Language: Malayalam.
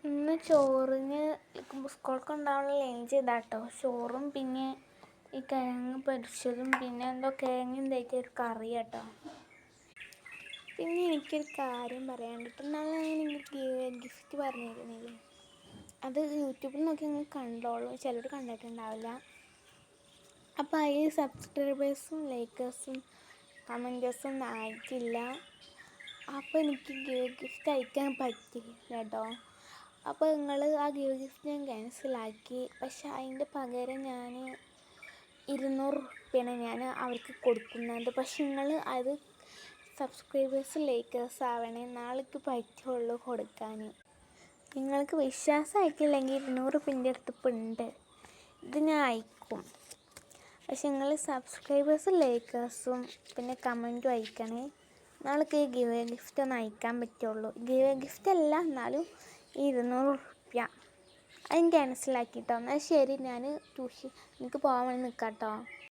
ഇന്ന് ചോറിന് സ്കൂൾക്ക് കൊണ്ടുപോകാനുള്ള ലഞ്ച് ഇതാട്ടോ. ചോറും പിന്നെ ഈ കിഴങ്ങ് പൊരിച്ചതും പിന്നെ എന്തോ കിഴങ്ങ് എന്തായിട്ട് ഒരു കറി കേട്ടോ. പിന്നെ എനിക്കൊരു കാര്യം പറയാണ്ടിട്ട്, ഇന്നാളെ എനിക്ക് ഗിഫ്റ്റ് പറഞ്ഞിരുന്നില്ലേ, അത് യൂട്യൂബിൽ നോക്കി നിങ്ങൾ കണ്ടോളൂ, ചിലർ കണ്ടിട്ടുണ്ടാവില്ല. അപ്പോൾ അതിൽ സബ്സ്ക്രൈബേഴ്സും ലൈക്കേഴ്സും കമൻറ്റേഴ്സും ഒന്നും ആയിട്ടില്ല. അപ്പോൾ എനിക്ക് ഗിഫ്റ്റ് അയക്കാൻ പറ്റില്ല കേട്ടോ. അപ്പോൾ നിങ്ങൾ ആ ഗിഫ്റ്റ് ഞാൻ ക്യാൻസലാക്കി. പക്ഷെ അതിൻ്റെ പകരം ഞാൻ 200 റുപ്യാണ് ഞാൻ അവർക്ക് കൊടുക്കുന്നത്. പക്ഷെ നിങ്ങൾ അത് സബ്സ്ക്രൈബേഴ്സ് ലൈക്കേഴ്സ് ആവണേ, നാളേക്ക് പറ്റുള്ളൂ കൊടുക്കാൻ. നിങ്ങൾക്ക് വിശ്വാസമായിട്ടില്ലെങ്കിൽ 200 റുപ്യൻ്റെ അടുത്ത് ഇപ്പോൾ ഉണ്ട്, ഇത് ഞാൻ അയക്കും. പക്ഷെ നിങ്ങൾ സബ്സ്ക്രൈബേഴ്സും ലൈക്കേഴ്സും പിന്നെ കമൻറ്റും അയക്കണേ, നാളേക്ക് ഈ ഗിഫ്റ്റ് ഒന്ന് അയക്കാൻ പറ്റുള്ളൂ. ഗിഫ്റ്റ് അല്ല, എന്നാലും 200 റുപ്യ അത് ക്യാൻസലാക്കിട്ടോ. എന്നാൽ ശരി, ഞാൻ എനിക്ക് പോകാൻ വേണ്ടി നിൽക്കാം കേട്ടോ.